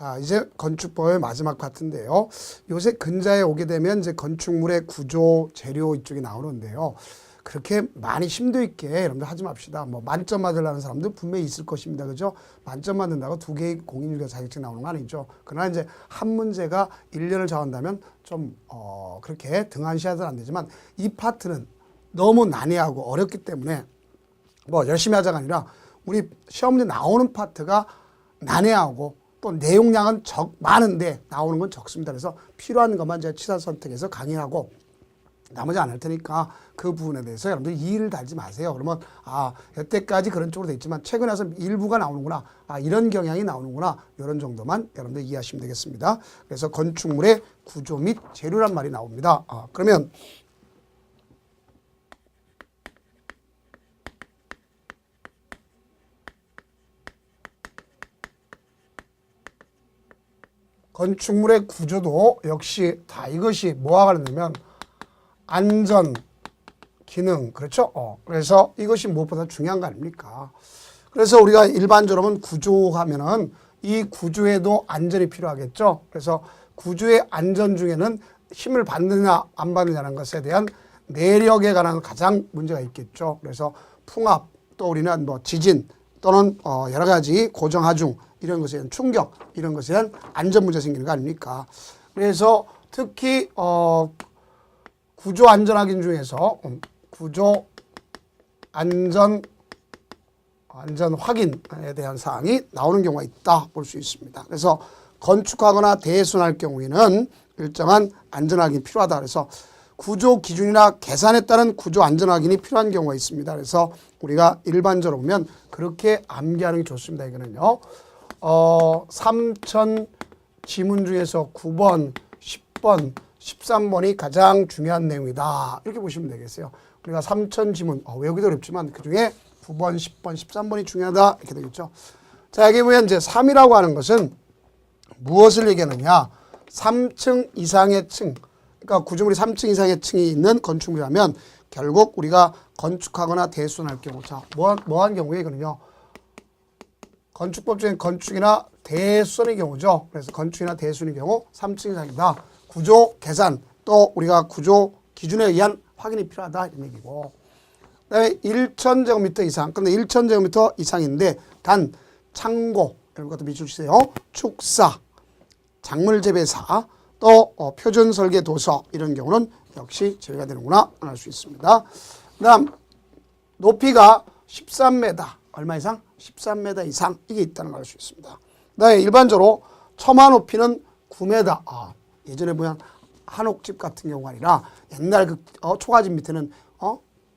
자, 이제 건축법의 마지막 파트인데요. 요새 근자에 오게 되면 이제 건축물의 구조, 재료 이쪽이 나오는데요. 그렇게 많이 심도 있게 여러분들 하지 맙시다. 뭐 만점 받으려는 사람도 분명히 있을 것입니다. 그죠? 만점 받는다고 2개의 공인중개사 자격증 나오는 거 아니죠. 그러나 이제 한 문제가 1년을 잡는다면 좀 그렇게 등한시해서는 안 되지만 이 파트는 너무 난해하고 어렵기 때문에 뭐 열심히 하자가 아니라 우리 시험 문제 나오는 파트가 난해하고 또 내용량은 많은데 나오는 건 적습니다. 그래서 필요한 것만 제가 취사 선택해서 강의하고 나머지 안 할 테니까 그 부분에 대해서 여러분들 이의를 달지 마세요. 그러면 여태까지 그런 쪽으로 돼 있지만 최근에 와서 일부가 나오는구나. 이런 경향이 나오는구나. 이런 정도만 여러분들 이해하시면 되겠습니다. 그래서 건축물의 구조 및 재료란 말이 나옵니다. 그러면 건축물의 구조도 역시 다 이것이 뭐와 관련되면 안전, 기능, 그렇죠? 그래서 이것이 무엇보다 중요한 거 아닙니까? 그래서 우리가 일반적으로 구조하면은 이 구조에도 안전이 필요하겠죠? 그래서 구조의 안전 중에는 힘을 받느냐 안 받느냐는 것에 대한 내력에 관한 가장 문제가 있겠죠. 그래서 풍압, 또 우리는 뭐 지진 또는 여러 가지 고정하중 이런 것에 대한 충격, 이런 것에 대한 안전 문제 생기는 거 아닙니까? 그래서 특히 구조 안전 확인 중에서 구조 안전 확인에 대한 사항이 나오는 경우가 있다 볼 수 있습니다. 그래서 건축하거나 대순할 경우에는 일정한 안전 확인이 필요하다. 그래서 구조 기준이나 계산에 따른 구조 안전 확인이 필요한 경우가 있습니다. 그래서 우리가 일반적으로 보면 그렇게 암기하는 게 좋습니다. 이거는요. 3천 지문 중에서 9번, 10번, 13번이 가장 중요한 내용이다. 이렇게 보시면 되겠어요. 우리가 3천 지문, 외우기도 어렵지만 그 중에 9번, 10번, 13번이 중요하다. 이렇게 되겠죠. 자, 여기 보면 이제 3이라고 하는 것은 무엇을 얘기하느냐. 3층 이상의 층. 그러니까 구조물이 3층 이상의 층이 있는 건축물이라면 결국 우리가 건축하거나 대수할 경우. 자, 뭐한 경우에 이거는요. 건축법 중에 건축이나 대수의 경우죠. 그래서 건축이나 대수의 경우 3층 이상이다. 구조 계산 또 우리가 구조 기준에 의한 확인이 필요하다 이런 얘기고. 그다음에 1,000제곱미터 이상. 근데 1,000제곱미터 이상인데 단 창고 이런 것도 비춰주세요. 축사, 작물 재배사, 또 표준 설계 도서 이런 경우는 역시 제외가 되는구나 알 수 있습니다. 그다음 높이가 13m 얼마 이상? 13m 이상 이게 있다는 걸 알 수 있습니다. 그다음에 일반적으로 처마 높이는 9m. 예전에 보면 한옥집 같은 경우가 아니라 옛날 그 초가집 밑에는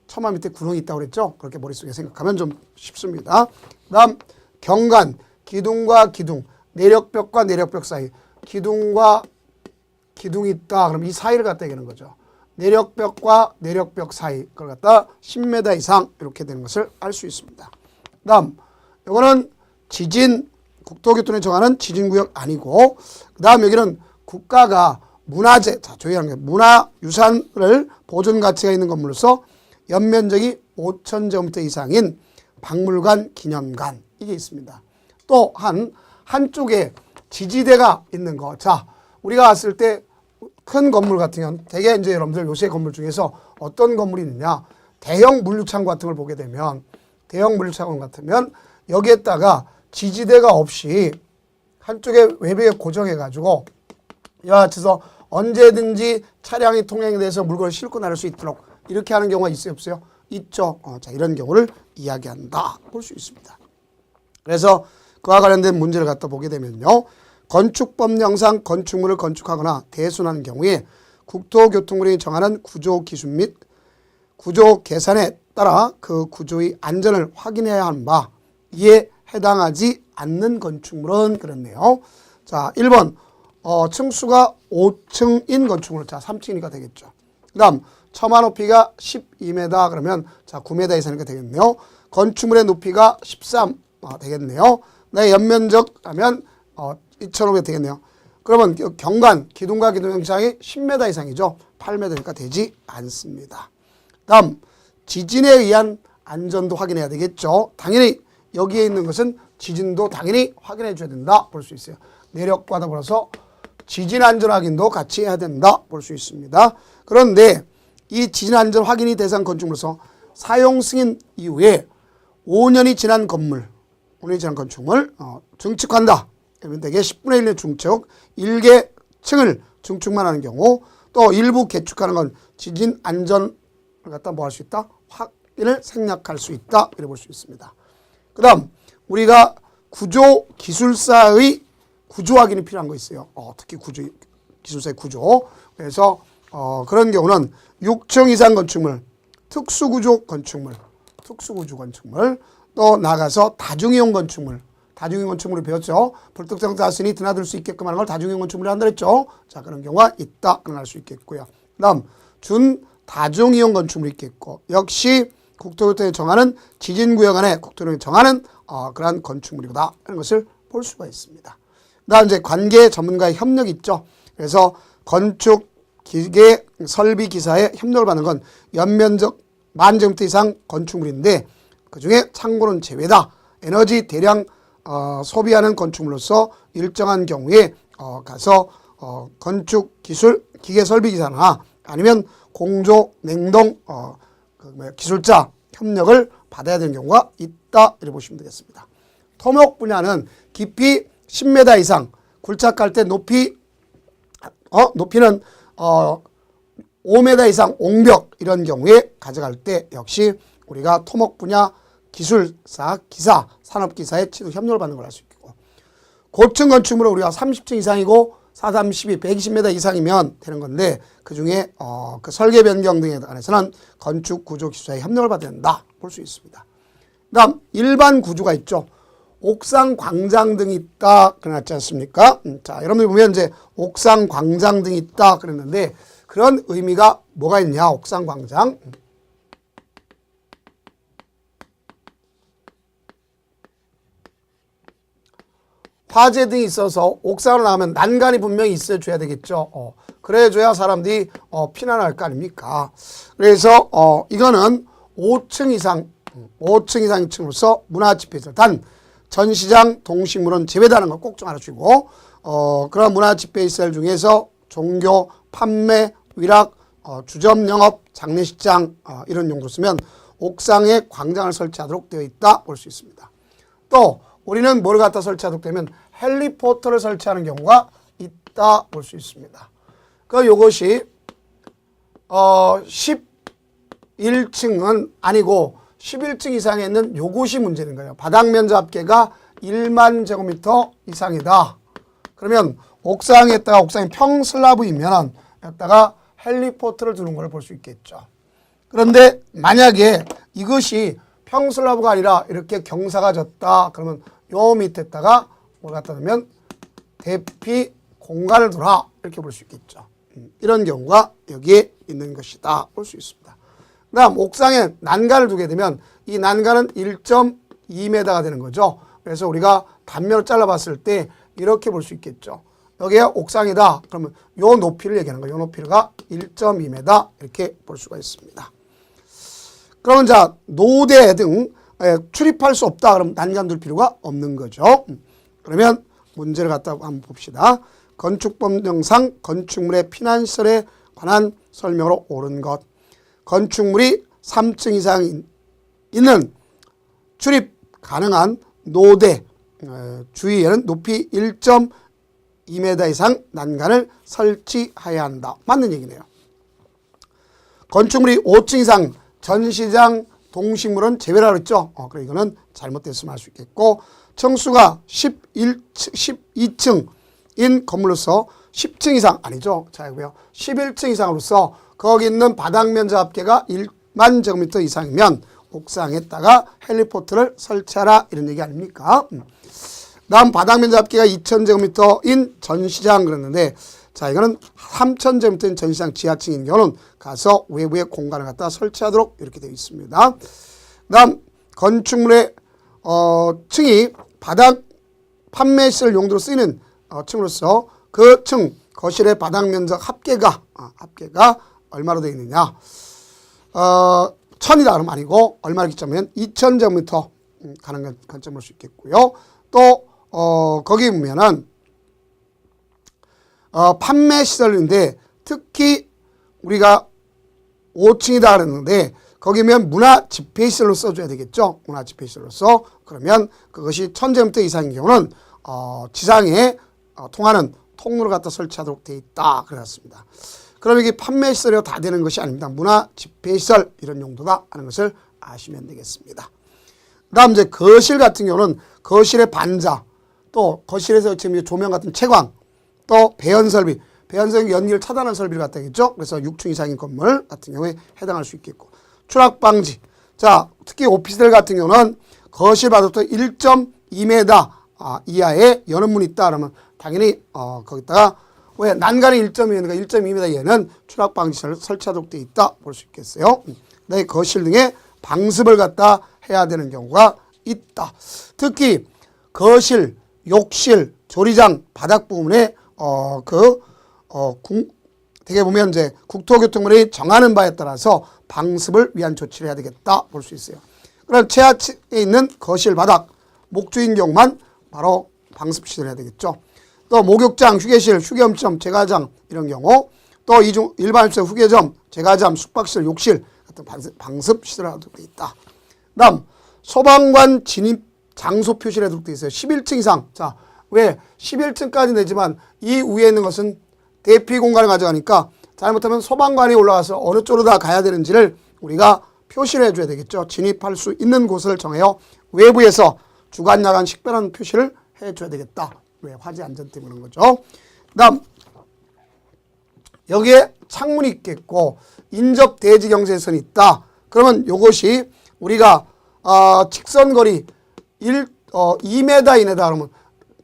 처마 밑에 구멍이 있다고 그랬죠. 그렇게 머릿속에 생각하면 좀 쉽습니다. 그다음 경관, 기둥과 기둥, 내력벽과 내력벽 사이, 기둥과 기둥이 있다. 그럼 이 사이를 갖다 얘기하는 거죠. 내력벽과 내력벽 사이 그걸 갖다 10m 이상 이렇게 되는 것을 알 수 있습니다. 그다음 이거는 지진 국토교통에 정하는 지진구역 아니고 그다음 여기는 국가가 문화재, 자 조용히 하는 게 문화유산을 보존 가치가 있는 건물로서 연면적이 5,000제곱미터 이상인 박물관, 기념관 이게 있습니다. 또 한쪽에 지지대가 있는 거. 자, 우리가 왔을 때 큰 건물 같은 경우는 대개 이제 여러분들 요새 건물 중에서 어떤 건물이 있느냐. 대형 물류창고 같은 걸 보게 되면 대형 물류창고 같으면 여기에다가 지지대가 없이 한쪽에 외벽에 고정해가지고 이와 같이서 언제든지 차량이 통행이 돼서 물건을 싣고 나갈 수 있도록 이렇게 하는 경우가 있어요, 없어요? 있죠. 자, 이런 경우를 이야기한다 볼 수 있습니다. 그래서 그와 관련된 문제를 갖다 보게 되면요. 건축법령상 건축물을 건축하거나 대순하는 경우에 국토교통부령이 정하는 구조 기준 및 구조 계산에 따라 그 구조의 안전을 확인해야 하는 바 이에 해당하지 않는 건축물은 그렇네요. 자, 1번 층수가 5층인 건축물. 자, 3층이니까 되겠죠. 그 다음 처마 높이가 12m 그러면 자 9m 이상이니까 되겠네요. 건축물의 높이가 13 되겠네요. 네, 연면적 하면 2,500 되겠네요. 그러면 경관, 기둥과 기둥 이상이 10m 이상이죠. 8m니까 되지 않습니다. 다음 지진에 의한 안전도 확인해야 되겠죠. 당연히 여기에 있는 것은 지진도 당연히 확인해 줘야 된다 볼 수 있어요. 내력과 더불어서 지진 안전 확인도 같이 해야 된다 볼 수 있습니다. 그런데 이 지진 안전 확인이 대상 건축물로서 사용 승인 이후에 5년이 지난 건축물 증축한다. 그러면 대개 10분의 1의 중축, 1개 층을 증축만 하는 경우, 또 일부 개축하는 건 지진 안전을 갖다 뭐 할 수 있다? 확인을 생략할 수 있다. 이렇게 볼 수 있습니다. 그 다음 우리가 구조 기술사의 구조 확인이 필요한 거 있어요. 특히 기술사의 구조. 그래서 그런 경우는 6층 이상 건축물, 특수구조 건축물, 또 나가서 다중이용 건축물, 다중이용 건축물을 배웠죠. 불특정 다수인이 드나들 수 있게끔 하는 걸 다중이용 건축물이 한다 그랬죠. 자, 그런 경우가 있다. 그럴 수 있겠고요. 그 다음 준 다중이용 건축물이 있겠고, 역시 국토교통에 정하는 지진구역 안에 국토교통에 정하는 그러한 건축물이다 하는 것을 볼 수가 있습니다. 그 다음 이제 관계 전문가의 협력이 있죠. 그래서 건축 기계 설비 기사의 협력을 받는 건 연면적 10,000제곱미터 이상 건축물인데 그 중에 창고는 제외다. 에너지 대량 소비하는 건축물로서 일정한 경우에 가서 건축 기술 기계 설비 기사나 아니면 공조 냉동 기술자 협력을 받아야 되는 경우가 있다 이렇게 보시면 되겠습니다. 토목 분야는 깊이 10m 이상, 굴착할 때 높이는 5m 이상 옹벽 이런 경우에 가져갈 때 역시 우리가 토목 분야 기술사, 기사, 산업기사의 협력을 받는 걸 알 수 있고, 고층 건축물은 우리가 30층 이상이고 4, 32, 120m 이상이면 되는 건데 그 중에 그 설계 변경 등에 관해서는 건축 구조 기술사의 협력을 받아야 된다 볼 수 있습니다. 그 다음 일반 구조가 있죠. 옥상 광장 등이 있다 그랬지 않습니까? 자, 여러분들 보면 이제 옥상 광장 등이 있다 그랬는데 그런 의미가 뭐가 있냐? 옥상 광장. 화재 등이 있어서 옥상을 나가면 난간이 분명히 있어줘야 되겠죠. 그래줘야 사람들이 피난할 거 아닙니까? 그래서 이거는 5층 이상 2층으로서 문화집회시설. 단 전시장, 동식물은 제외다는 걸 꼭 좀 알아주시고, 그런 문화집회시설 중에서 종교, 판매, 위락, 주점 영업, 장례식장 이런 용도로 쓰면 옥상에 광장을 설치하도록 되어 있다 볼 수 있습니다. 또 우리는 뭘 갖다 설치하도록 되면 헬리포터를 설치하는 경우가 있다 볼 수 있습니다. 요것이 11층은 아니고 11층 이상에 있는 요것이 문제는 거예요. 바닥 면적 합계가 1만 제곱미터 이상이다. 그러면 옥상에다가 옥상이 평슬라브이면 여기다가 헬리포트를 두는 걸 볼 수 있겠죠. 그런데 만약에 이것이 평슬라브가 아니라 이렇게 경사가 졌다. 그러면 요 밑에다가 뭘 갖다 놓으면 대피 공간을 두라. 이렇게 볼 수 있겠죠. 이런 경우가 여기에 있는 것이다. 볼 수 있습니다. 그 다음 옥상에 난간을 두게 되면 이 난간은 1.2m가 되는 거죠. 그래서 우리가 단면을 잘라봤을 때 이렇게 볼 수 있겠죠. 여기가 옥상이다. 그러면 요 높이를 얘기하는 거예요. 요 높이가 1.2m 이렇게 볼 수가 있습니다. 그러면 자 노대 등 출입할 수 없다. 그럼 난간 둘 필요가 없는 거죠. 그러면 문제를 갖다 한번 봅시다. 건축법령상 건축물의 피난시설에 관한 설명으로 옳은 것. 건축물이 3층 이상 있는 출입 가능한 노대 주위에는 높이 1.2m 이상 난간을 설치해야 한다. 맞는 얘기네요. 건축물이 5층 이상 전시장, 동식물은 제외라고 했죠. 그래 이거는 잘못됐으면 할 수 있겠고, 층수가 12층인 건물로서 10층 이상 아니죠. 자, 이거요. 11층 이상으로서 거기 있는 바닥 면적 합계가 1만 제곱미터 이상이면 옥상에다가 헬리포트를 설치하라 이런 얘기 아닙니까? 다음 바닥 면적 합계가 2,000제곱미터인 전시장 그랬는데, 자 이거는 3,000제곱미터인 전시장 지하층인 경우는 가서 외부에 공간을 갖다 설치하도록 이렇게 되어 있습니다. 다음 건축물의 층이 바닥 판매시설 용도로 쓰이는 층으로서 그 층 거실의 바닥 면적 합계가 얼마로 되어 있느냐? 1,000이다 그러면 아니고 얼마를 기점하면 2,000제곱미터 가는 관점을 볼 수 있겠고요. 또 거기 보면은 판매 시설인데 특히 우리가 5층이다 그랬는데 거기면 문화 집회시설로 써줘야 되겠죠. 문화 집회시설로서. 그러면 그것이 1000제곱미터 이상인 경우는 지상에 통하는 통로를 갖다 설치하도록 되어 있다 그랬습니다. 그럼 이게 판매시설이 다 되는 것이 아닙니다. 문화 집회시설 이런 용도다 하는 것을 아시면 되겠습니다. 그 다음 이제 거실 같은 경우는 거실의 반자, 또 거실에서 지금 조명 같은 채광, 또 배연설비, 배연설비 연기를 차단하는 설비를 갖다 있겠죠. 그래서 6층 이상인 건물 같은 경우에 해당할 수 있겠고, 추락방지. 자, 특히 오피스텔 같은 경우는 거실 바닥부터 1.2m 이하의 여는 문이 있다 그러면 당연히 거기다가 왜 난간이 1.2m니까 1.2m 이하는 추락방지를 설치하도록 되어 있다 볼 수 있겠어요. 네, 거실 등에 방습을 갖다 해야 되는 경우가 있다. 특히 거실, 욕실, 조리장 바닥 부분에 되게 보면 이제 국토교통부이 정하는 바에 따라서 방습을 위한 조치를 해야 되겠다 볼 수 있어요. 그럼 최하층에 있는 거실 바닥, 목조인 경우만 바로 방습 시설을 해야 되겠죠. 또 목욕장, 휴게실, 휴게음점, 제과장 이런 경우, 또 일반 시설, 후계점, 제과장, 숙박시설, 욕실 같은 방습 시설을 하도록 되어 있다. 다음 소방관 진입 장소 표시를 해도록 되어 있어요. 11층 이상. 자, 왜 11층까지 내지만 이 위에 있는 것은 대피 공간을 가져가니까 잘못하면 소방관이 올라가서 어느 쪽으로 다 가야 되는지를 우리가 표시를 해줘야 되겠죠. 진입할 수 있는 곳을 정해요. 외부에서 주간, 야간 식별하는 표시를 해줘야 되겠다. 왜? 화재 안전 때문에 그런 거죠. 그 다음 여기에 창문이 있겠고 인접 대지 경계선이 있다. 그러면 이것이 우리가 직선거리 2m 이내다 그러면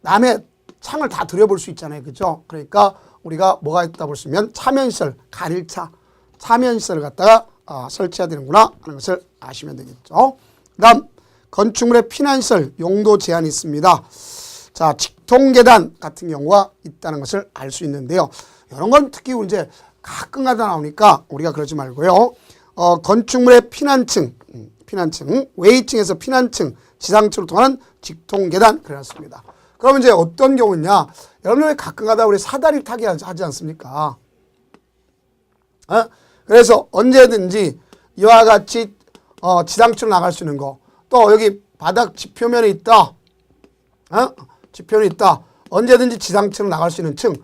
남의 창을 다 들여볼 수 있잖아요. 그죠? 그러니까 우리가 뭐가 있다 볼 수 있으면 차면시설, 가릴차, 차면시설을 갖다가 설치해야 되는구나 하는 것을 아시면 되겠죠. 그 다음 건축물의 피난시설 용도 제한이 있습니다. 자, 직통계단 같은 경우가 있다는 것을 알 수 있는데요. 이런 건 특히 이제 가끔가다 나오니까 우리가 그러지 말고요. 건축물의 피난층, 외위층에서 피난층, 지상층으로 통하는 직통계단 그랬습니다. 그러면 이제 어떤 경우냐? 여러분 왜 가끔가다 우리 사다리 타기 하지 않습니까? 그래서 언제든지 이와 같이 지상층으로 나갈 수 있는 거, 또 여기 바닥 지표면에 있다. 지표면에 있다. 언제든지 지상층으로 나갈 수 있는 층.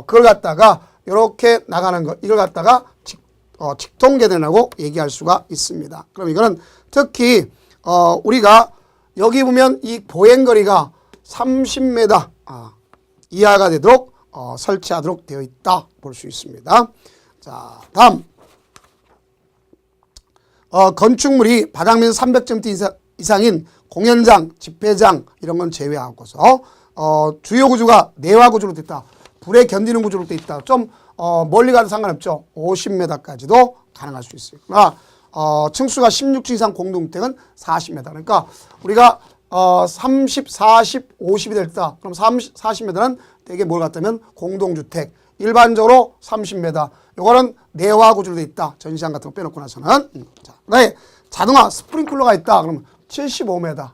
그걸 갖다가 이렇게 나가는 거, 이걸 갖다가 직통계단이라고 얘기할 수가 있습니다. 그럼 이거는 특히 우리가 여기 보면 이 보행거리가 30m 이하가 되도록 설치하도록 되어 있다 볼 수 있습니다. 자, 다음 건축물이 바닥면 300제곱미터 이상인 공연장, 집회장 이런 건 제외하고서 주요 구조가 내화 구조로 되어 있다. 불에 견디는 구조로 되어 있다. 좀 멀리 가도 상관없죠. 50m까지도 가능할 수 있어요. 그러나 층수가 16층 이상 공동주택은 40m. 그러니까 우리가 30, 40, 50이 됐다. 그럼 40m는 되게 뭘 같다면 공동주택. 일반적으로 30m. 요거는 내화 구조로 되어 있다. 전시장 같은 거 빼놓고 나서는. 자, 그다음에 자동화 스프링클러가 있다. 그러면 75m.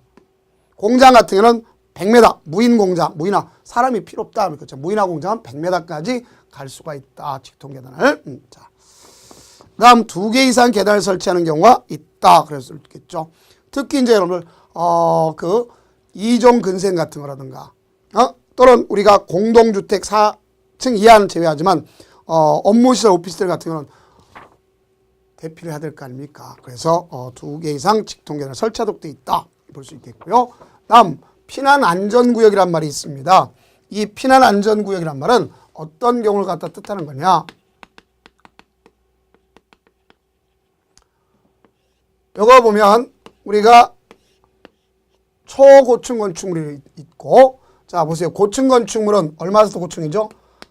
공장 같은 경우는 100m. 무인 공장, 무인화. 사람이 필요 없다. 그렇죠. 무인화 공장은 100m까지 갈 수가 있다. 직통계단을. 자. 그 다음 2개 이상 계단을 설치하는 경우가 있다. 그럴 수 있겠죠. 특히 이제 여러분들, 그 2종 근생 같은 거라든가, 또는 우리가 공동주택 4층 이하는 제외하지만, 업무시설 오피스텔 같은 경우는 대피를 해야 될 거 아닙니까? 그래서 2개 이상 직통계단을 설치하도록 되어 있다. 볼 수 있겠고요. 다음, 피난안전구역이란 말이 있습니다. 이 피난안전구역이란 말은 어떤 경우를 갖다 뜻하는 거냐? 요거 보면 우리가 초고층 건축물이 있고, 자 보세요. 고층 건축물은 얼마에서 고층이죠?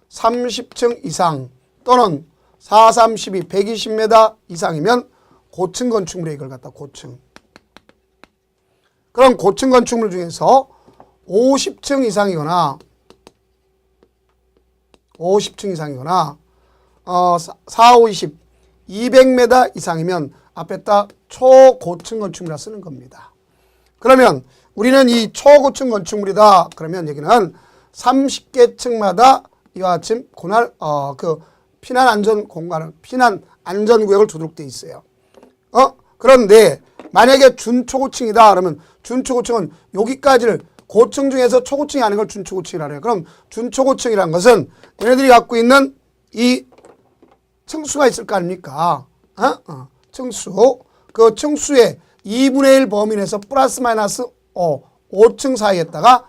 30층 이상 또는 4, 32, 120m 이상이면 고층 건축물에 이걸 갖다 고층. 그럼 고층 건축물 중에서 50층 이상이거나 4, 5, 20, 200m 이상이면 앞에다 초고층 건축물이라 쓰는 겁니다. 그러면 우리는 이 초고층 건축물이다. 그러면 여기는 30개 층마다 이와 같이 피난 안전 공간을, 피난 안전 구역을 두도록 돼 있어요. 그런데 만약에 준초고층이다 그러면 준초고층은 여기까지를 고층 중에서 초고층이 아닌 걸 준초고층이라고 해요. 그럼 준초고층이라는 것은 얘네들이 갖고 있는 이 층수가 있을 거 아닙니까? 층수. 그 층수의 2분의 1 범위 내에서 플러스 마이너스 5층 사이에다가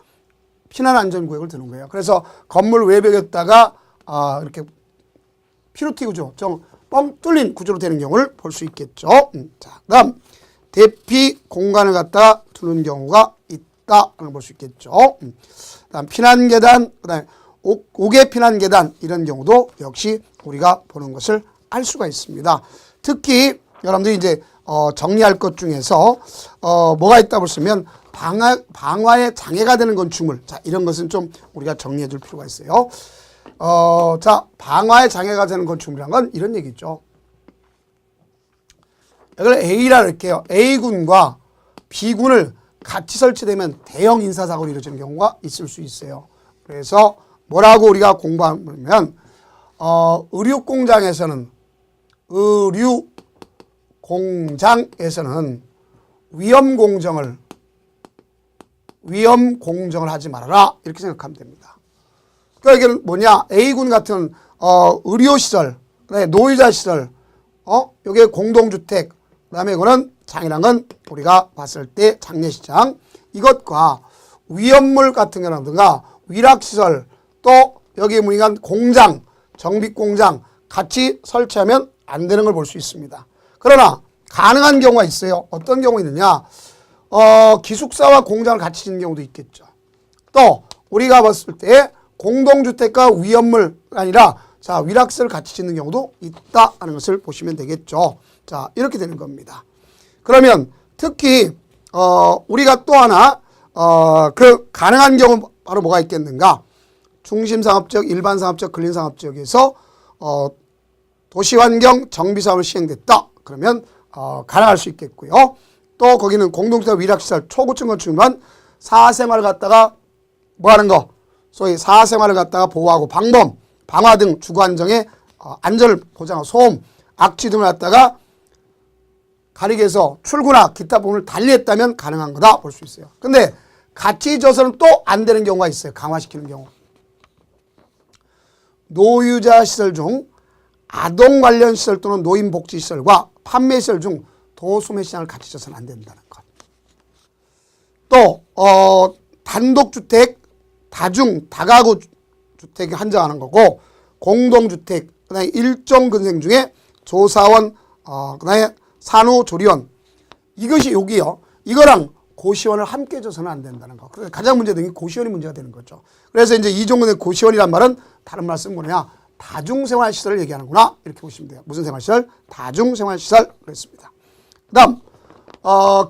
피난안전구역을 두는 거예요. 그래서 건물 외벽에다가 이렇게 피로티 구조, 좀 뻥 뚫린 구조로 되는 경우를 볼 수 있겠죠. 자, 그다음 대피 공간을 갖다 두는 경우가 있다라는 걸 볼 수 있겠죠. 그다음 피난 계단, 그다음에 옥외 피난 계단 이런 경우도 역시 우리가 보는 것을 알 수가 있습니다. 특히 여러분들이 이제 정리할 것 중에서 뭐가 있다 보시면 방화에 장애가 되는 건축물, 자 이런 것은 좀 우리가 정리해 줄 필요가 있어요. 자, 방화에 장애가 되는 건축물이란 건 이런 얘기죠. 이걸 A라 이렇게요. A군과 B군을 같이 설치되면 대형 인사사고가 이루어지는 경우가 있을 수 있어요. 그래서 뭐라고 우리가 공부하면 의류공장에서는 위험 공정을 하지 말아라 이렇게 생각하면 됩니다. 그러니까 이게 뭐냐, A군 같은 의료시설, 노유자시설, 요게 공동주택, 그 다음에 이거는 장이란 건 우리가 봤을 때 장례시장, 이것과 위험물 같은 거라든가 위락시설, 또 여기에 무의한 공장, 정비공장 같이 설치하면 안 되는 걸 볼 수 있습니다. 그러나 가능한 경우가 있어요. 어떤 경우 있느냐, 기숙사와 공장을 같이 짓는 경우도 있겠죠. 또 우리가 봤을 때 공동주택과 위험물 아니라 자 위락시설을 같이 짓는 경우도 있다는 것을 보시면 되겠죠. 자 이렇게 되는 겁니다. 그러면 특히 우리가 또 하나 그 가능한 경우 바로 뭐가 있겠는가, 중심상업지역, 일반상업지역, 근린상업지역에서 도시환경 정비사업을 시행됐다 그러면 가능할 수 있겠고요. 또 거기는 공동주택 위락시설 초고층 건축물만 사생활을 갖다가 뭐 하는 거, 소위 사생활을 갖다가 보호하고 방범, 방화 등 주거안정의 안전을 보장하고 소음, 악취 등을 갖다가 가리게 해서 출구나 기타 부분을 달리했다면 가능한 거다 볼 수 있어요. 근데 같이 져서는 또 안 되는 경우가 있어요. 강화시키는 경우. 노유자 시설 중 아동 관련 시설 또는 노인 복지 시설과 판매 시설 중 도소매 시장을 같이 져서는 안 된다는 것. 또 단독주택, 다가구 주택에 한정하는 거고, 공동주택, 그다음에 일종 근생 중에 조사원, 그다음에 산후조리원, 이것이 여기요. 이거랑 고시원을 함께 줘서는 안 된다는 거. 그래서 가장 문제된 게 고시원이 문제가 되는 거죠. 그래서 이제 이종근의 고시원이란 말은 다른 말씀 뭐냐, 다중생활시설을 얘기하는구나 이렇게 보시면 돼요. 무슨 생활시설? 다중생활시설 그랬습니다. 그다음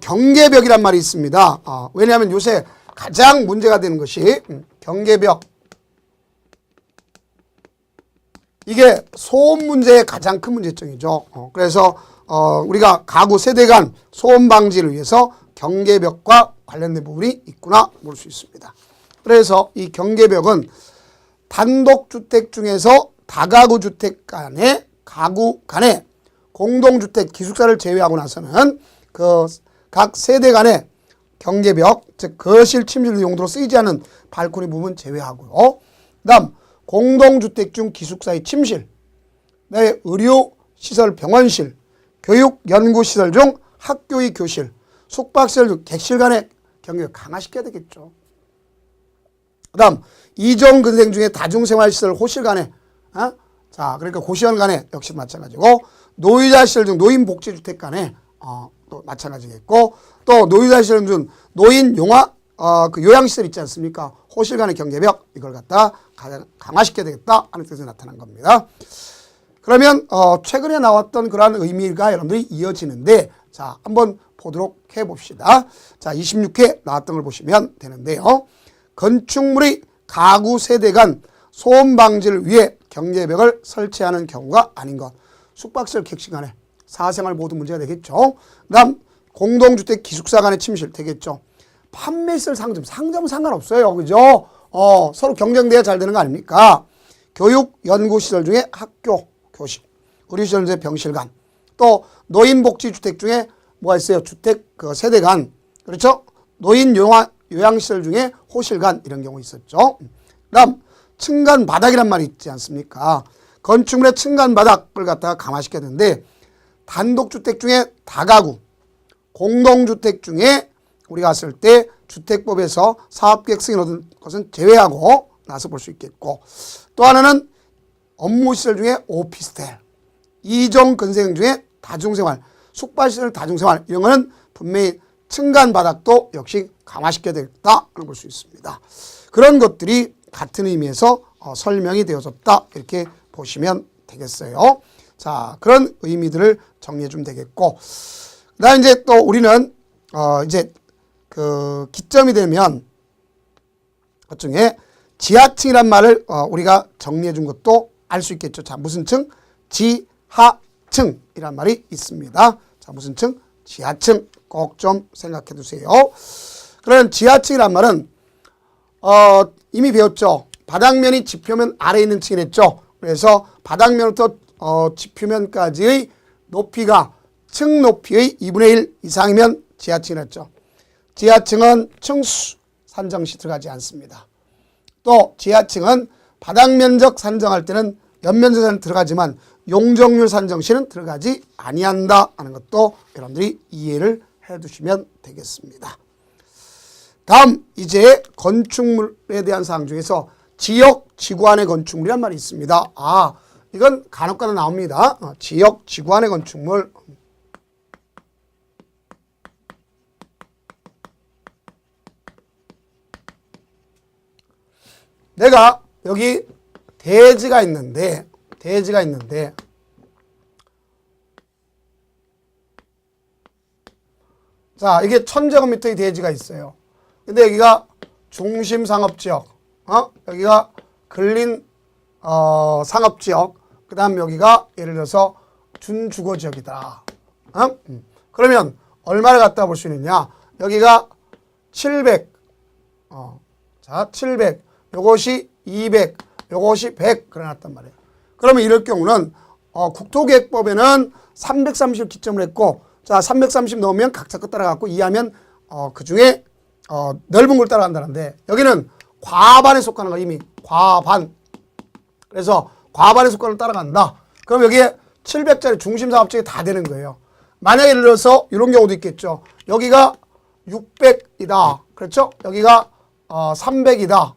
경계벽이란 말이 있습니다. 왜냐하면 요새 가장 문제가 되는 것이 경계벽. 이게 소음 문제의 가장 큰 문제점이죠. 그래서 우리가 가구 세대 간 소음 방지를 위해서 경계벽과 관련된 부분이 있구나 볼 수 있습니다. 그래서 이 경계벽은 단독주택 중에서 다가구 주택 간에, 가구 간에, 공동주택 기숙사를 제외하고 나서는 그 각 세대 간의 경계벽, 즉 거실 침실 용도로 쓰이지 않는 발코니 부분 제외하고요. 그다음 공동주택 중 기숙사의 침실, 의료시설 병원실, 교육연구시설 중 학교의 교실, 숙박시설 중 객실 간의 경계를 강화시켜야 되겠죠. 그다음 이종근생 중에 다중생활시설 호실 간에, 자 그러니까 고시원 간에 역시 마찬가지고, 노유자시설 중 노인복지주택 간에 또 마찬가지겠고, 또 노유자시설 중 노인 용화 그 요양시설 있지 않습니까? 호실 간의 경계벽, 이걸 갖다 강화시켜야 되겠다 하는 뜻이 나타난 겁니다. 그러면 최근에 나왔던 그러한 의미가 여러분들이 이어지는데, 자 한번 보도록 해봅시다. 자 26회 나왔던 걸 보시면 되는데요. 건축물의 가구 세대 간 소음 방지를 위해 경계벽을 설치하는 경우가 아닌 것. 숙박시설 객실 간에 사생활 모두 문제가 되겠죠. 그다음 공동주택 기숙사 간의 침실 되겠죠. 판매시설 상점은 상관없어요. 그죠? 서로 경쟁돼야 잘 되는 거 아닙니까? 교육, 연구시설 중에 학교, 교실, 의료시설 중에 병실관, 또 노인복지주택 중에 뭐가 있어요? 주택 그 세대관, 그렇죠? 노인 요양시설 중에 호실관 이런 경우 있었죠. 그다음 층간 바닥이란 말이 있지 않습니까? 건축물의 층간 바닥을 갖다가 강화시켜야 되는데 단독주택 중에 다가구, 공동주택 중에 우리가 봤을 때 주택법에서 사업계획 승인 얻은 것은 제외하고 나서 볼 수 있겠고, 또 하나는 업무시설 중에 오피스텔, 이종 근생 중에 다중생활, 숙박시설 다중생활 이런 거는 분명히 층간 바닥도 역시 강화시켜야 되겠다는 볼 수 있습니다. 그런 것들이 같은 의미에서 설명이 되어졌다 이렇게 보시면 되겠어요. 자, 그런 의미들을 정리해 주면 되겠고, 그다음 이제 또 우리는 이제 그 기점이 되면 그중에 지하층이란 말을 우리가 정리해 준 것도 알 수 있겠죠. 자, 무슨 층? 지하층이란 말이 있습니다. 자, 무슨 층? 지하층. 꼭 좀 생각해 두세요. 그런 지하층이란 말은 이미 배웠죠. 바닥면이 지표면 아래에 있는 층이랬죠. 그래서 바닥면부터 지표면까지의 높이가 층 높이의 2분의 1 이상이면 지하층이랬죠. 지하층은 층수 산정 시 들어가지 않습니다. 또 지하층은 바닥 면적 산정할 때는 연면적은 들어가지만 용적률 산정 시는 들어가지 아니한다 하는 것도 여러분들이 이해를 해 두시면 되겠습니다. 다음 이제 건축물에 대한 사항 중에서 지역 지구 안의 건축물이란 말이 있습니다. 이건 간혹가다 나옵니다. 지역 지구 안의 건축물. 내가 여기 대지가 있는데 자, 이게 1000제곱미터의 대지가 있어요. 근데 여기가 중심 상업지역, 여기가 근린 상업지역, 그 다음 여기가 예를 들어서 준주거지역이다. 그러면 얼마를 갖다 볼 수 있느냐? 여기가 700, 자, 700, 요것이 200, 요것이 100 그래놨단 말이에요. 그러면 이럴 경우는 국토계획법에는 330을 기점으로 했고, 자, 330 넣으면 각자 것 따라가고 이하면 그 중에 넓은 걸 따라간다는데, 여기는 과반에 속하는 거, 이미 과반. 그래서 과반에 속하는 걸 따라간다. 그럼 여기에 700짜리 중심 사업지역이 다 되는 거예요. 만약에 예를 들어서 이런 경우도 있겠죠. 여기가 600이다. 그렇죠? 여기가 300이다.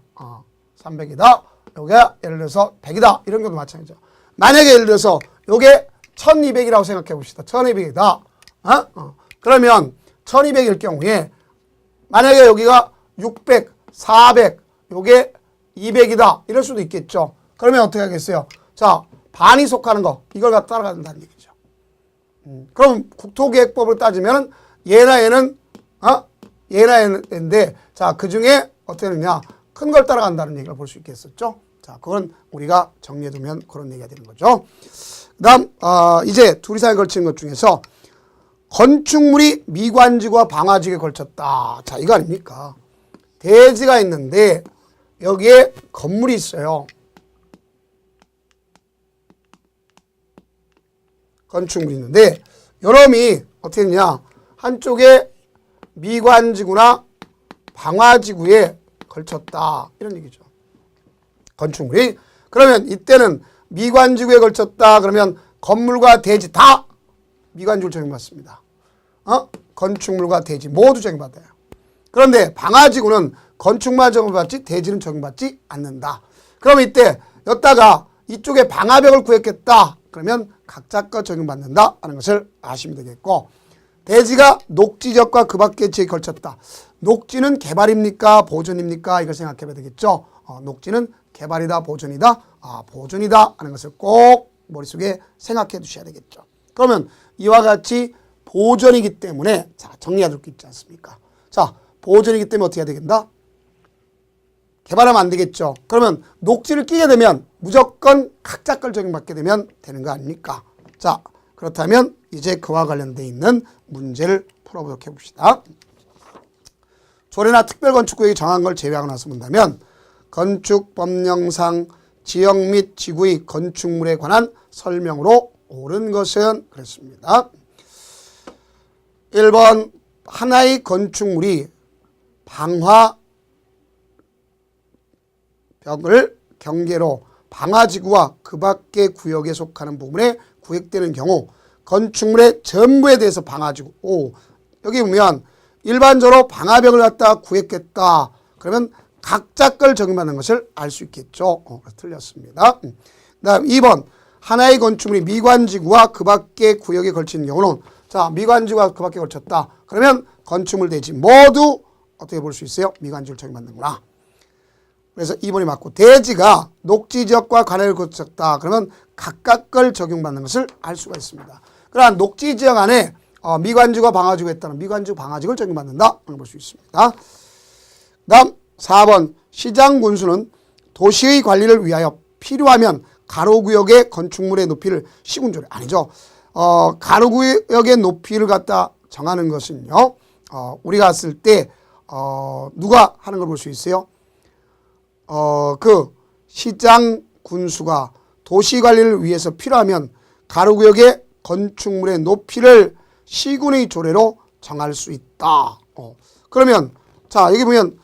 300이다. 여기가 예를 들어서 100이다. 이런 경우도 마찬가지죠. 만약에 예를 들어서 요게 1200이라고 생각해 봅시다. 1200이다. 그러면 1200일 경우에 만약에 여기가 600, 400, 요게 200이다. 이럴 수도 있겠죠. 그러면 어떻게 하겠어요? 자, 반이 속하는 거, 이걸 갖다 따라간다는 얘기죠. 그럼 국토계획법을 따지면 얘나 얘는, 얘나 얘인데, 자, 그 중에 어떻게 되느냐? 큰 걸 따라간다는 얘기를 볼 수 있겠었죠. 자, 그건 우리가 정리해두면 그런 얘기가 되는 거죠. 그 다음, 이제 둘 이상에 걸치는 것 중에서 건축물이 미관지구와 방화지구에 걸쳤다. 자, 이거 아닙니까? 대지가 있는데 여기에 건물이 있어요. 건축물이 있는데 요놈이 어떻게 되냐? 한쪽에 미관지구나 방화지구에 걸쳤다. 이런 얘기죠. 건축물이. 그러면 이때는 미관지구에 걸쳤다. 그러면 건물과 대지 다 미관지구를 적용받습니다. 건축물과 대지 모두 적용받아요. 그런데 방화지구는 건축만 적용받지 대지는 적용받지 않는다. 그럼 이때 여기다가 이쪽에 방화벽을 구획했다. 그러면 각자 거 적용받는다 하는 것을 아시면 되겠고, 대지가 녹지지역과 그 밖의 지역에 걸쳤다. 녹지는 개발입니까? 보존입니까? 이걸 생각해 봐야 되겠죠. 녹지는 개발이다, 보존이다? 보존이다 하는 것을 꼭 머릿속에 생각해 두셔야 되겠죠. 그러면 이와 같이 보존이기 때문에, 자, 정리해둘 게 있지 않습니까? 자, 보존이기 때문에 어떻게 해야 되겠다? 개발하면 안 되겠죠. 그러면 녹지를 끼게 되면 무조건 각자 걸 적용받게 되면 되는 거 아닙니까? 자, 그렇다면 이제 그와 관련되어 있는 문제를 풀어보도록 해봅시다. 조례나 특별건축구역이 정한 걸 제외하고 나서 본다면 건축법령상 지역 및 지구의 건축물에 관한 설명으로 옳은 것은 그랬습니다. 1번 하나의 건축물이 방화벽을 경계로 방화지구와 그 밖의 구역에 속하는 부분에 구획되는 경우 건축물의 전부에 대해서 방화지구. 여기 보면 일반적으로 방화벽을 갖다 구획했다. 그러면 각자 걸 적용받는 것을 알 수 있겠죠. 틀렸습니다. 그 다음 2번 하나의 건축물이 미관지구와 그 밖의 구역에 걸친 경우는 자 미관지구와 그 밖에 걸쳤다. 그러면 건축물 대지 모두 어떻게 볼 수 있어요? 미관지구를 적용받는구나. 그래서 2번이 맞고 대지가 녹지지역과 관할을 거쳤다. 그러면 각각 걸 적용받는 것을 알 수가 있습니다. 그러나 녹지지역 안에 미관지구와 방화지구가 있다는 미관지구 방화지구를 적용받는다. 볼 수 있습니다. 다음 4번 시장군수는 도시의 관리를 위하여 필요하면 가로구역의 건축물의 높이를 시군조례 아니죠. 가로구역의 높이를 갖다 정하는 것은요. 우리가 봤을 때 누가 하는 걸 볼 수 있어요? 그 시장군수가 도시관리를 위해서 필요하면 가로구역의 건축물의 높이를 시군의 조례로 정할 수 있다. 그러면 자 여기 보면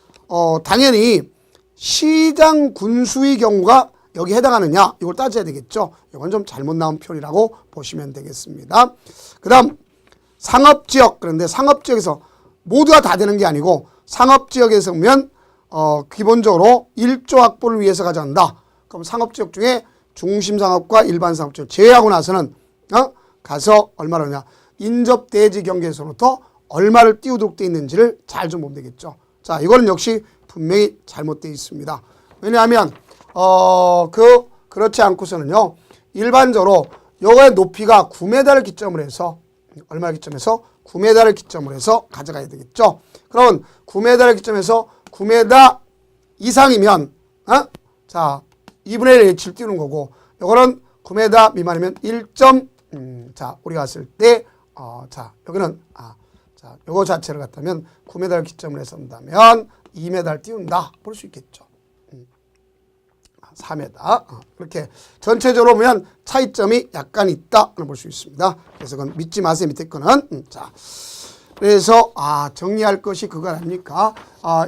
당연히 시장군수의 경우가 여기 해당하느냐 이걸 따져야 되겠죠. 이건 좀 잘못 나온 표현이라고 보시면 되겠습니다. 그 다음 상업지역. 그런데 상업지역에서 모두가 다 되는 게 아니고 상업지역에서 보면 기본적으로 1조 확보를 위해서 가져간다. 그럼 상업지역 중에 중심상업과 일반상업지역 제외하고 나서는 가서 얼마를 하냐. 인접대지 경계에서부터 얼마를 띄우도록 되어 있는지를 잘 좀 보면 되겠죠. 자, 이거는 역시 분명히 잘못되어 있습니다. 왜냐하면 그렇지 않고서는요. 일반적으로 요거의 높이가 9m를 기점으로 해서 얼마를 기점해서 9m를 기점으로 해서 가져가야 되겠죠. 그러면 9m를 기점해서 9m 이상이면 자 2분의 1을 띄우는 거고 요거는 9m 미만이면 1자 우리가 봤을 때 자 여기는 자 요거 자체를 갖다면 9m를 기점으로 해서 한다면 2m를 띄운다 볼 수 있겠죠. 4m 그렇게 전체적으로 보면 차이점이 약간 있다 볼 수 있습니다. 그래서 그건 믿지 마세요. 밑에 거는 자 그래서 정리할 것이 그거 아닙니까?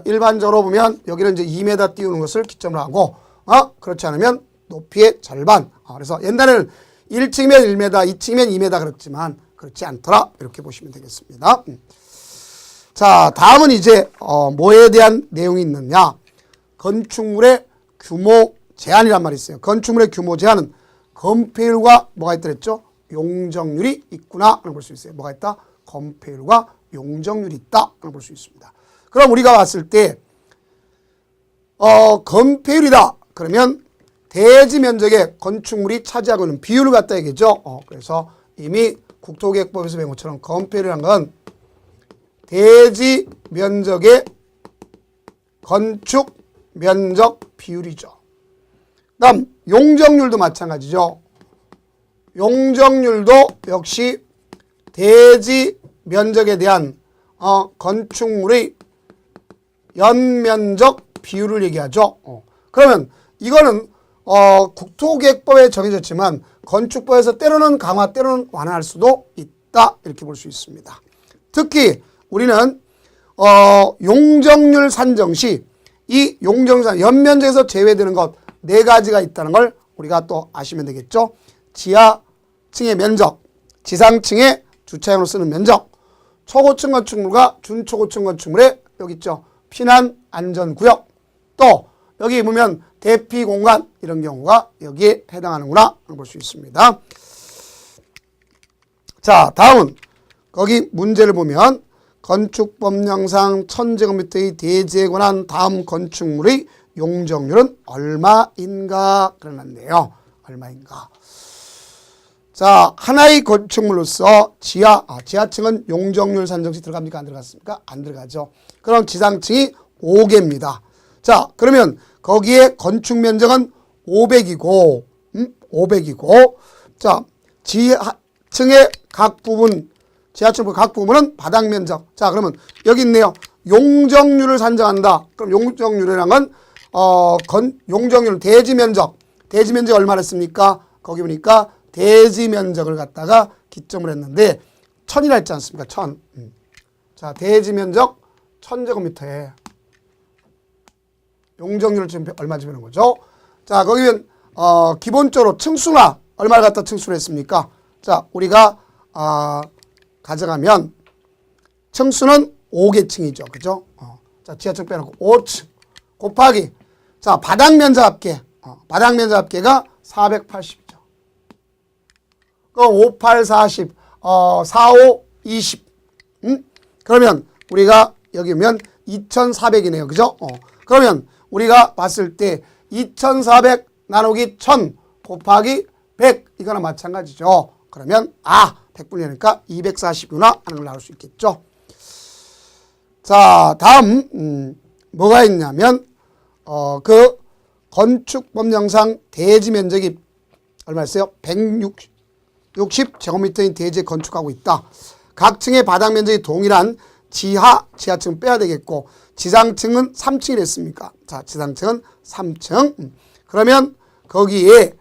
일반적으로 보면 여기는 이제 2m 띄우는 것을 기점으로 하고 그렇지 않으면 높이의 절반. 그래서 옛날에는 1층이면 1m, 2층이면 2m 그렇지만 그렇지 않더라. 이렇게 보시면 되겠습니다. 자, 다음은 이제 뭐에 대한 내용이 있느냐? 건축물의 규모 제한이란 말이 있어요. 건축물의 규모 제한은 건폐율과 뭐가 있더랬죠? 용적률이 있구나. 볼 수 있어요. 뭐가 있다? 건폐율과 용적률이 있다. 볼 수 있습니다. 그럼 우리가 봤을 때 건폐율이다. 그러면 대지 면적의 건축물이 차지하고 있는 비율을 갖다 얘기죠. 그래서 이미 국토계획법에서 배운 것처럼 건폐율이라는 건 대지 면적의 건축 면적 비율이죠. 다음 용적률도 마찬가지죠. 용적률도 역시 대지 면적에 대한 건축물의 연면적 비율을 얘기하죠. 그러면 이거는 국토계획법에 정해졌지만 건축법에서 때로는 강화 때로는 완화할 수도 있다 이렇게 볼 수 있습니다. 특히 우리는 용적률 산정 시 이 용적률 연면적에서 제외되는 것 4가지가 있다는 걸 우리가 또 아시면 되겠죠. 지하층의 면적, 지상층의 주차장으로 쓰는 면적, 초고층 건축물과 준초고층 건축물의 여기 있죠. 피난 안전구역, 또 여기 보면 대피공간 이런 경우가 여기에 해당하는구나 볼 수 있습니다. 자, 다음은 거기 문제를 보면 건축법령상 1000제곱미터의 대지에 관한 다음 건축물의 용적률은 얼마인가 그러는데요. 얼마인가. 자, 하나의 건축물로서 지하층은 용적률 산정시 들어갑니까? 안 들어갔습니까? 안 들어가죠. 그럼 지상층이 5개입니다. 자, 그러면 거기에 건축 면적은 500이고, 500이고, 자, 지하층의 각 부분, 지하층 각 부분은 바닥 면적. 자, 그러면 여기 있네요. 용적률을 산정한다. 그럼 용적률이란 건, 용적률 대지 면적. 대지 면적 얼마나 했습니까? 거기 보니까 대지 면적을 갖다가 기점을 했는데 1000이라 했지 않습니까? 1000. 자, 대지 면적 1000제곱미터에 용적률을 지금 얼마 주는 거죠? 자, 거기는 기본적으로 층수나 얼마를 갖다 층수를 했습니까? 자, 우리가 가져가면 층수는 5계층이죠. 그죠? 자, 지하층 빼놓고 5층 곱하기 자, 바닥 면적 합계. 바닥 면적 합계가 480이죠. 그럼 5, 8, 40, 4, 5, 20. 그러면 우리가 여기 오면 2400이네요. 그죠? 그러면 우리가 봤을 때 2400 나누기 1000 곱하기 100 이거나 마찬가지죠. 그러면 100분이니까 240이구나 하는 걸 나올 수 있겠죠. 자, 다음 뭐가 있냐면 그 건축법령상 대지 면적이 얼마였어요? 160제곱미터인 대지에 건축하고 있다. 각 층의 바닥 면적이 동일한 지하층 빼야 되겠고 지상층은 3층이 됐습니까? 자, 지상층은 3층. 그러면 거기에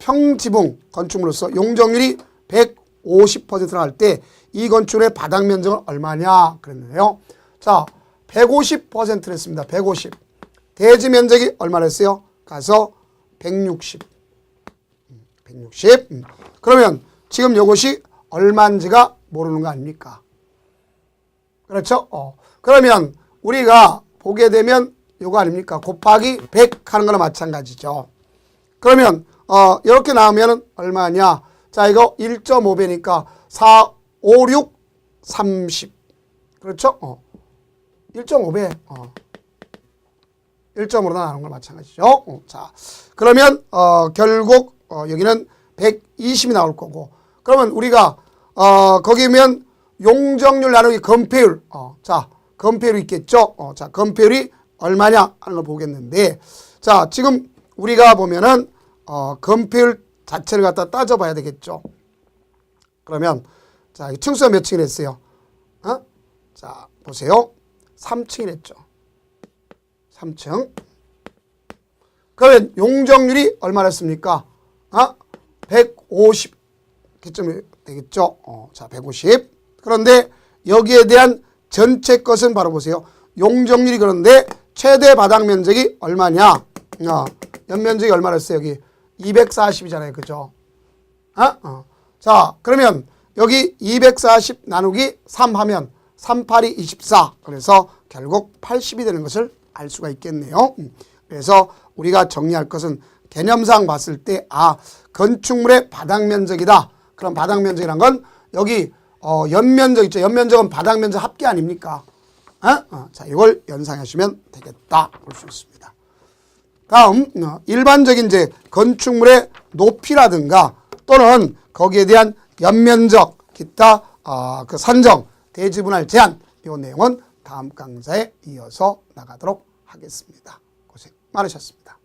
평지붕 건축물로서 용적률이 150%를 할 때 이 건축물의 바닥 면적은 얼마냐 그랬는데요. 자, 150%를 했습니다. 150. 대지 면적이 얼마나 했어요? 가서 160. 160. 그러면 지금 이것이 얼마인지가 모르는 거 아닙니까? 그렇죠? 그러면 우리가 보게 되면 요거 아닙니까? 곱하기 100 하는 거나 마찬가지죠. 그러면 이렇게 나오면 얼마냐? 자, 이거 1.5배니까 4, 5, 6, 30. 그렇죠? 1.5배. 1.5로 나오는 거 마찬가지죠. 자, 그러면 결국 여기는 120이 나올 거고. 그러면 우리가 거기면 용적률 나누기 건폐율. 자, 건폐율이 있겠죠. 자, 건폐율이 얼마냐 하는 걸 보겠는데, 자, 지금 우리가 보면은 건폐율 자체를 갖다 따져봐야 되겠죠. 그러면 자, 층수가 몇 층이 됐어요? 자, 보세요. 3층이 됐죠. 3층. 그러면 용적률이 얼마였습니까? 150 기점이 되겠죠. 자, 150. 그런데 여기에 대한 전체 것은 바로 보세요. 용적률이 그런데 최대 바닥 면적이 얼마냐? 연면적이 얼마였어요? 여기 240이잖아요. 그죠? 자, 그러면 여기 240 나누기 3 하면 3, 8이 24. 그래서 결국 80이 되는 것을 알 수가 있겠네요. 그래서 우리가 정리할 것은 개념상 봤을 때 건축물의 바닥 면적이다. 그럼 바닥 면적이란 건 여기 연면적 있죠. 연면적은 바닥 면적 합계 아닙니까? 자, 이걸 연상하시면 되겠다 볼 수 있습니다. 다음 일반적인 이제 건축물의 높이라든가 또는 거기에 대한 연면적 기타 그 산정 대지 분할 제한 이 내용은 다음 강좌에 이어서 나가도록 하겠습니다. 고생 많으셨습니다.